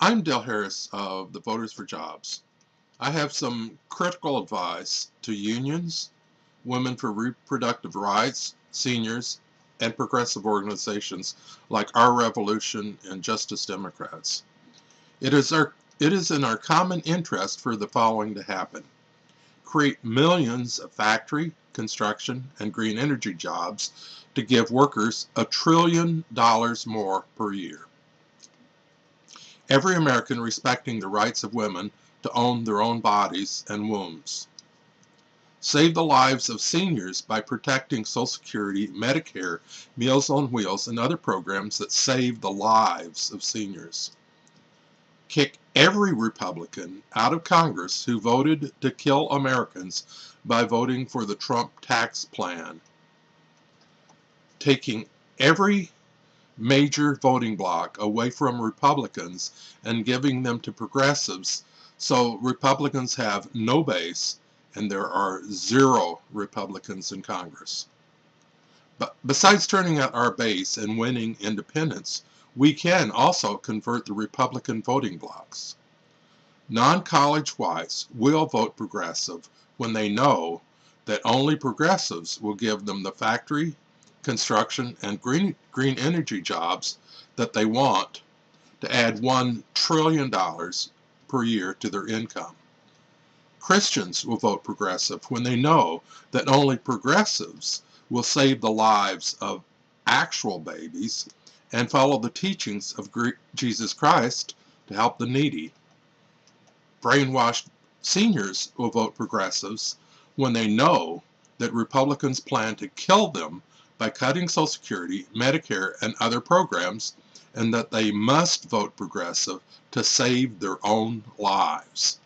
I'm Dale Harris of the Voters for Jobs. I have some critical advice to unions, women for reproductive rights, seniors, and progressive organizations like Our Revolution and Justice Democrats. It is in our common interest for the following to happen: create millions of factory, construction, and green energy jobs to give workers $1 trillion more per year. Every American respecting the rights of women to own their own bodies and wombs. Save the lives of seniors by protecting Social Security, Medicare, Meals on Wheels, and other programs that save the lives of seniors. Kick every Republican out of Congress who voted to kill Americans by voting for the Trump tax plan. Taking every major voting bloc away from Republicans and giving them to progressives, so Republicans have no base and there are 0 Republicans in Congress. But besides turning out our base and winning independents, we can also convert the Republican voting blocs. Non-college whites will vote progressive when they know that only progressives will give them the factory, construction, and green energy jobs that they want to add $1 trillion per year to their income. Christians will vote progressive when they know that only progressives will save the lives of actual babies and follow the teachings of Jesus Christ to help the needy. Brainwashed seniors will vote progressives when they know that Republicans plan to kill them by cutting Social Security, Medicare, and other programs, and that they must vote progressive to save their own lives.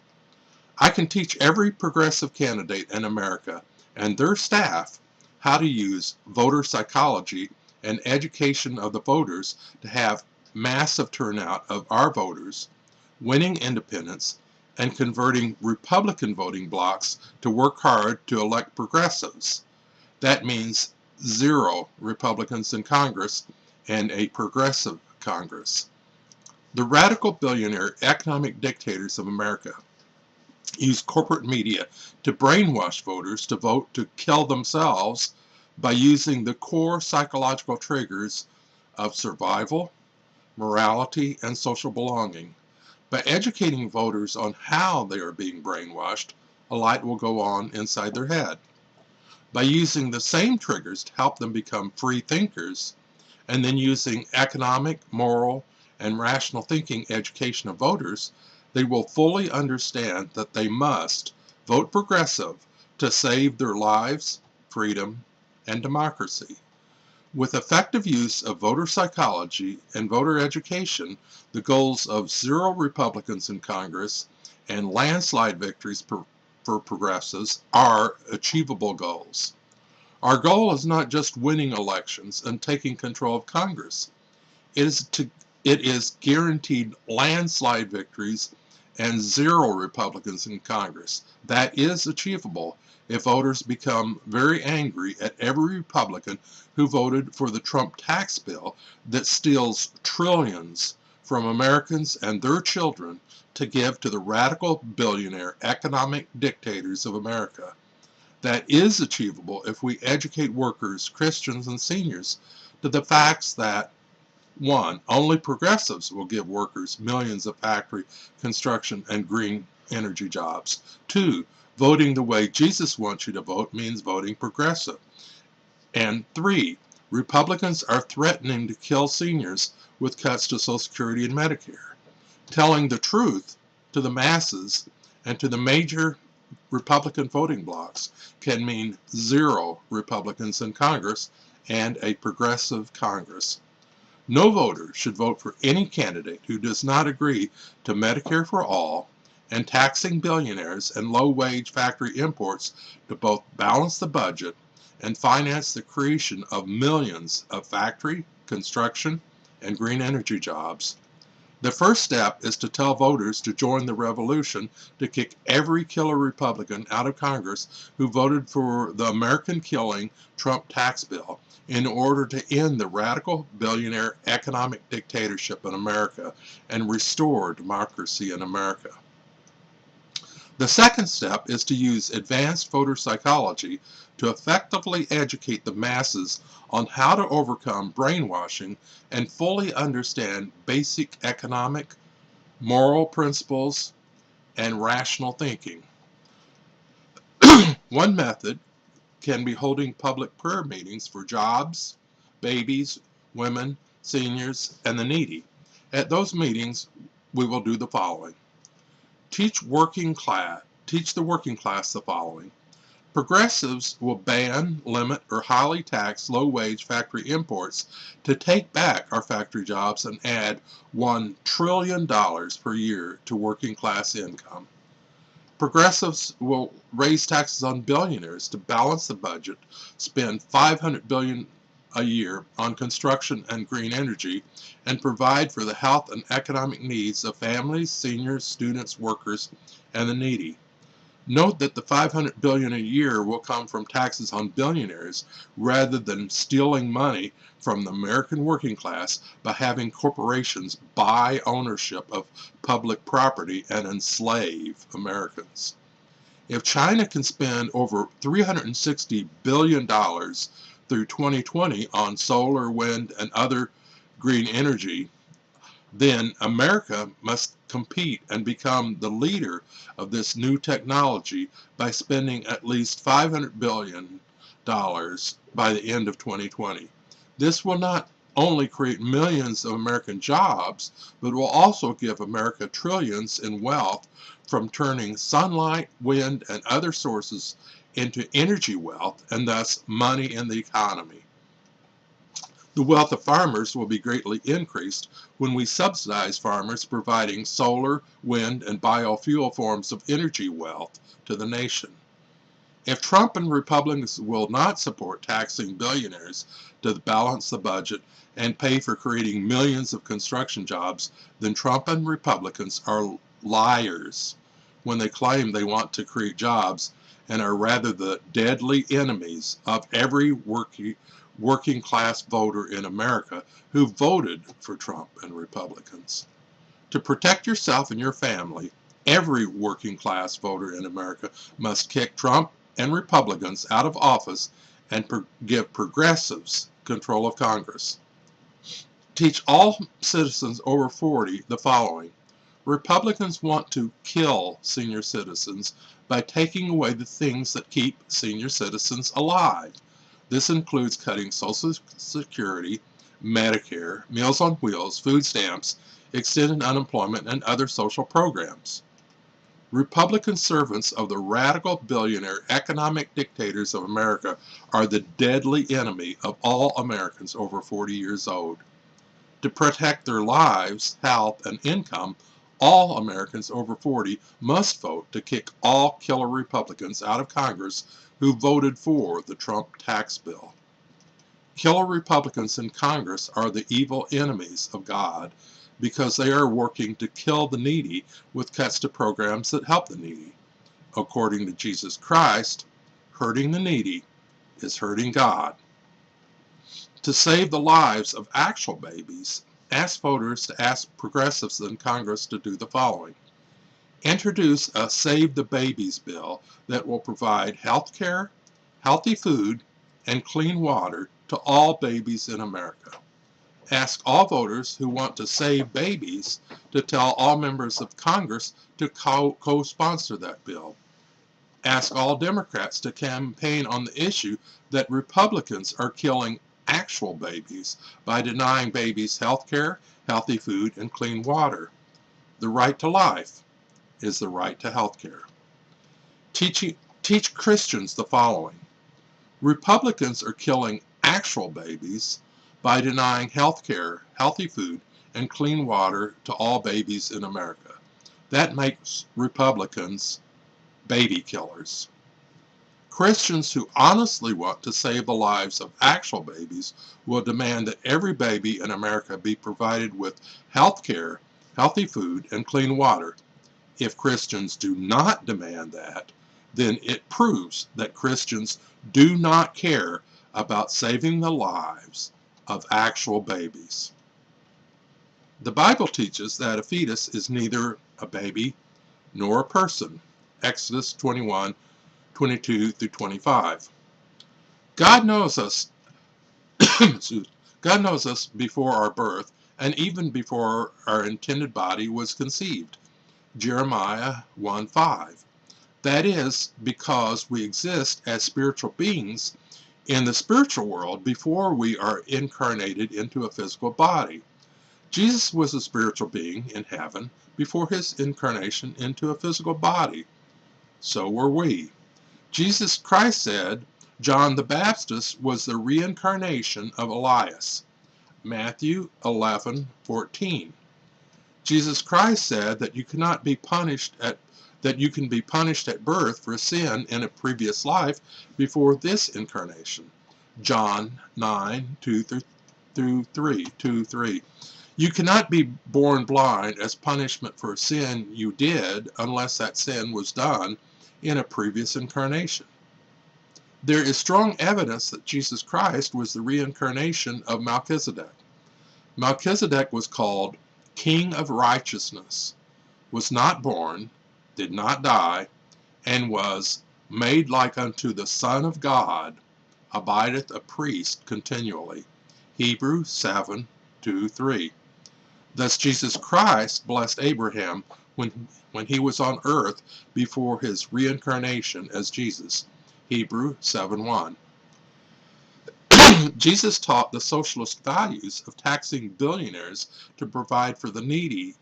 I can teach every progressive candidate in America and their staff how to use voter psychology and education of the voters to have massive turnout of our voters, winning independents, and converting Republican voting blocs to work hard to elect progressives. That means 0 Republicans in Congress and a progressive Congress. The radical billionaire economic dictators of America use corporate media to brainwash voters to vote to kill themselves by using the core psychological triggers of survival, morality, and social belonging. By educating voters on how they are being brainwashed, a light will go on inside their head. By using the same triggers to help them become free thinkers, and then using economic, moral, and rational thinking education of voters, they will fully understand that they must vote progressive to save their lives, freedom, and democracy. With effective use of voter psychology and voter education, the goals of 0 Republicans in Congress and landslide victories for progressives are achievable goals. Our goal is not just winning elections and taking control of Congress. It is guaranteed landslide victories and 0 Republicans in Congress. That is achievable if voters become very angry at every Republican who voted for the Trump tax bill that steals trillions from Americans and their children to give to the radical billionaire economic dictators of America. That is achievable if we educate workers, Christians, and seniors to the facts that 1. Only progressives will give workers millions of factory, construction, and green energy jobs. 2. Voting the way Jesus wants you to vote means voting progressive. And 3. Republicans are threatening to kill seniors with cuts to Social Security and Medicare. Telling the truth to the masses and to the major Republican voting blocs can mean 0 Republicans in Congress and a progressive Congress. No voter should vote for any candidate who does not agree to Medicare for all and taxing billionaires and low-wage factory imports to both balance the budget and finance the creation of millions of factory, construction, and green energy jobs. The first step is to tell voters to join the revolution to kick every killer Republican out of Congress who voted for the American killing Trump tax bill in order to end the radical billionaire economic dictatorship in America and restore democracy in America. The second step is to use advanced voter psychology to effectively educate the masses on how to overcome brainwashing and fully understand basic economic, moral principles, and rational thinking. One method can be holding public prayer meetings for jobs, babies, women, seniors, and the needy. At those meetings, we will do the following. Teach the working class the following. Progressives will ban, limit, or highly tax low-wage factory imports to take back our factory jobs and add $1 trillion per year to working class income. Progressives will raise taxes on billionaires to balance the budget, spend $500 billion a year on construction and green energy, and provide for the health and economic needs of families, seniors, students, workers, and the needy. Note that the $500 billion a year will come from taxes on billionaires rather than stealing money from the American working class by having corporations buy ownership of public property and enslave Americans. If China can spend over $360 billion through 2020 on solar, wind, and other green energy, then America must compete and become the leader of this new technology by spending at least $500 billion by the end of 2020. This will not only create millions of American jobs, but will also give America trillions in wealth from turning sunlight, wind, and other sources into energy wealth, and thus money in the economy. The wealth of farmers will be greatly increased when we subsidize farmers providing solar, wind, and biofuel forms of energy wealth to the nation. If Trump and Republicans will not support taxing billionaires to balance the budget and pay for creating millions of construction jobs, then Trump and Republicans are liars when they claim they want to create jobs and are rather the deadly enemies of every working class voter in America who voted for Trump and Republicans. To protect yourself and your family, every working class voter in America must kick Trump and Republicans out of office and give progressives control of Congress. Teach all citizens over 40 the following. Republicans want to kill senior citizens by taking away the things that keep senior citizens alive. This includes cutting Social Security, Medicare, Meals on Wheels, food stamps, extended unemployment, and other social programs. Republican servants of the radical billionaire economic dictators of America are the deadly enemy of all Americans over 40 years old. To protect their lives, health, and income, all Americans over 40 must vote to kick all killer Republicans out of Congress who voted for the Trump tax bill. Killer Republicans in Congress are the evil enemies of God because they are working to kill the needy with cuts to programs that help the needy. According to Jesus Christ, hurting the needy is hurting God. To save the lives of actual babies, ask voters to ask progressives in Congress to do the following. Introduce a Save the Babies bill that will provide health care, healthy food, and clean water to all babies in America. Ask all voters who want to save babies to tell all members of Congress to co-sponsor that bill. Ask all Democrats to campaign on the issue that Republicans are killing actual babies by denying babies health care, healthy food, and clean water. The right to life is the right to health care. Teach Christians the following. Republicans are killing actual babies by denying health care, healthy food, and clean water to all babies in America. That makes Republicans baby killers. Christians who honestly want to save the lives of actual babies will demand that every baby in America be provided with health care healthy food, and clean water. If Christians do not demand that, then it proves that Christians do not care about saving the lives of actual babies. The Bible teaches that a fetus is neither a baby nor a person. Exodus 21:22 through 25. God knows us God knows us before our birth and even before our intended body was conceived. Jeremiah 1:5. That is because we exist as spiritual beings in the spiritual world before we are incarnated into a physical body. Jesus was a spiritual being in heaven before his incarnation into a physical body. So were we. Jesus Christ said John the Baptist was the reincarnation of Elias. Matthew 11:14. Jesus Christ said that you can be punished at birth for sin in a previous life before this incarnation. John 9:2-3. You cannot be born blind as punishment for a sin you did unless that sin was done in a previous incarnation. There is strong evidence that Jesus Christ was the reincarnation of Melchizedek. Melchizedek was called King of Righteousness, was not born, did not die, and was made like unto the Son of God, abideth a priest continually. Hebrews 7:2-3. Thus Jesus Christ blessed Abraham when he was on earth before his reincarnation as Jesus. Hebrews 7:1. Jesus taught the socialist values of taxing billionaires to provide for the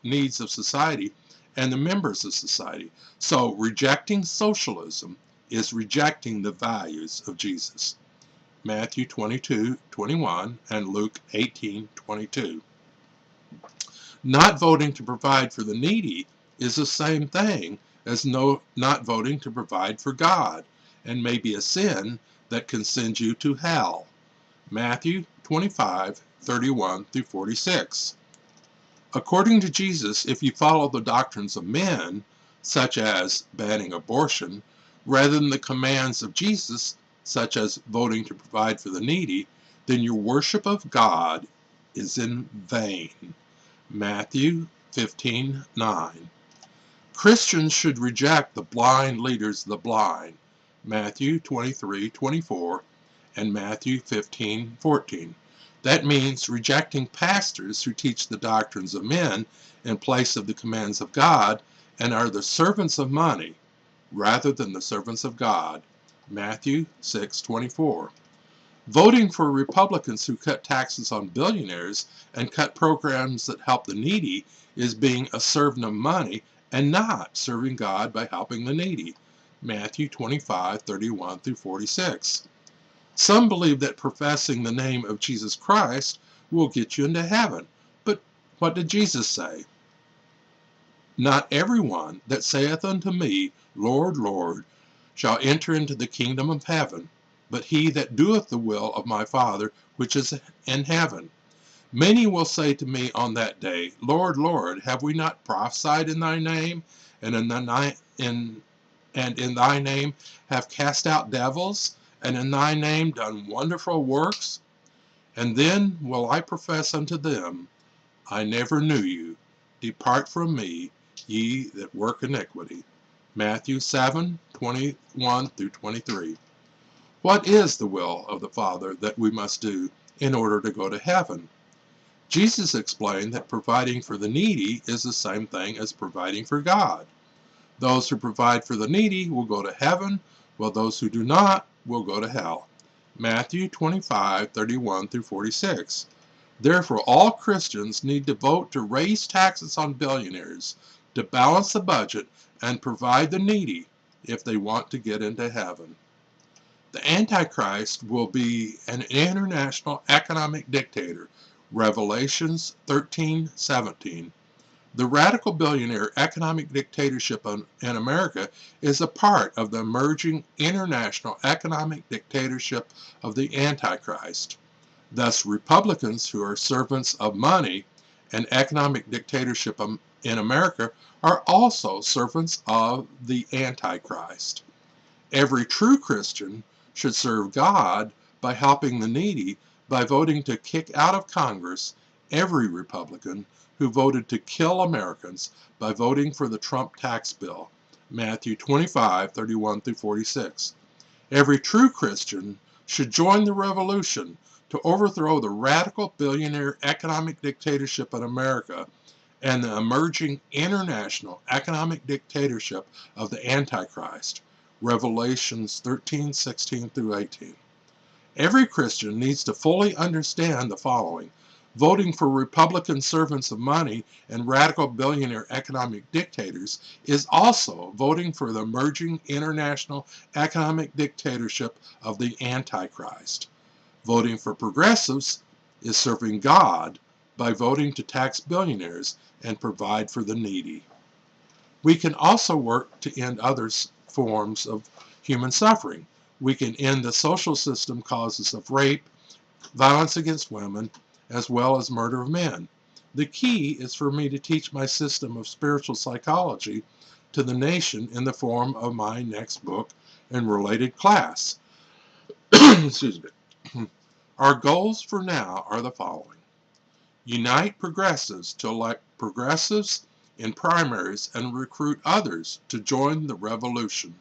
needs of society and the members of society. So rejecting socialism is rejecting the values of Jesus. Matthew 22:21 and Luke 18:22. Not voting to provide for the needy is the same thing as not voting to provide for God, and may be a sin that can send you to hell. Matthew 25:31-46. According to Jesus, if you follow the doctrines of men, such as banning abortion, rather than the commands of Jesus, such as voting to provide for the needy, then your worship of God is in vain. Matthew 15:9. Christians should reject the blind leaders of the blind. Matthew 23:24 and Matthew 15:14. That means rejecting pastors who teach the doctrines of men in place of the commands of God and are the servants of money rather than the servants of God. Matthew 6:24. Voting for Republicans who cut taxes on billionaires and cut programs that help the needy is being a servant of money and not serving God by helping the needy. Matthew 25:31-46. Some believe that professing the name of Jesus Christ will get you into heaven. But what did Jesus say? Not everyone that saith unto me, Lord, Lord, shall enter into the kingdom of heaven, but he that doeth the will of my Father which is in heaven. Many will say to me on that day, Lord, Lord, have we not prophesied in thy name, and in thy name have cast out devils, and in thy name done wonderful works? And then will I profess unto them, I never knew you. Depart from me, ye that work iniquity. Matthew 7:21-23. What is the will of the Father that we must do in order to go to heaven? Jesus explained that providing for the needy is the same thing as providing for God. Those who provide for the needy will go to heaven, while those who do not will go to hell. Matthew 25:31-46. Therefore, all Christians need to vote to raise taxes on billionaires, to balance the budget, and provide the needy if they want to get into heaven. The Antichrist will be an international economic dictator. Revelations 13:17. The radical billionaire economic dictatorship in America is a part of the emerging international economic dictatorship of the Antichrist. Thus, Republicans who are servants of money and economic dictatorship in America are also servants of the Antichrist. Every true Christian should serve God by helping the needy by voting to kick out of Congress every Republican who voted to kill Americans by voting for the Trump tax bill, Matthew 25:31-46. Every true Christian should join the revolution to overthrow the radical billionaire economic dictatorship in America and the emerging international economic dictatorship of the Antichrist, Revelations 13:16-18. Every Christian needs to fully understand the following. Voting for Republican servants of money and radical billionaire economic dictators is also voting for the emerging international economic dictatorship of the Antichrist. Voting for progressives is serving God by voting to tax billionaires and provide for the needy. We can also work to end other forms of human suffering. We can end the social system causes of rape, violence against women, as well as murder of men. The key is for me to teach my system of spiritual psychology to the nation in the form of my next book and related class. Excuse me. Our goals for now are the following. Unite progressives to elect progressives in primaries and recruit others to join the revolution.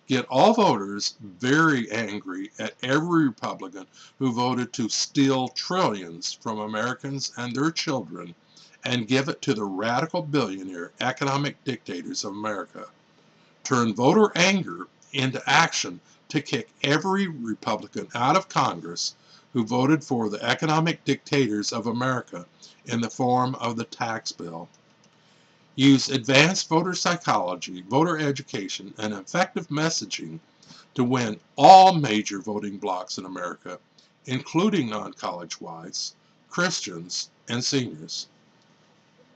Get all voters very angry at every Republican who voted to steal trillions from Americans and their children and give it to the radical billionaire economic dictators of America. Turn voter anger into action to kick every Republican out of Congress who voted for the economic dictators of America in the form of the tax bill. Use advanced voter psychology, voter education, and effective messaging to win all major voting blocs in America, including non-college whites, Christians, and seniors.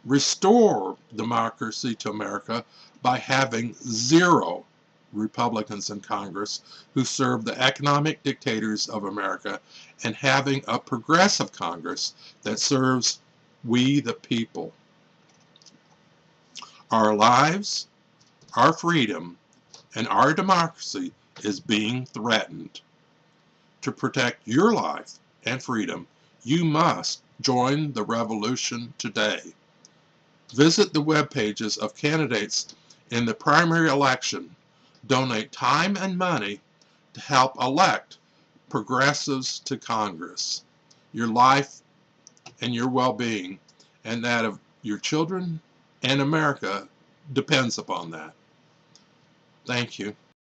Restore democracy to America by having 0 Republicans in Congress who serve the economic dictators of America and having a progressive Congress that serves we the people. Our lives, our freedom, and our democracy is being threatened. To protect your life and freedom, you must join the revolution today. Visit the web pages of candidates in the primary election. Donate time and money to help elect progressives to Congress. Your life and your well-being and that of your children and America depends upon that. Thank you.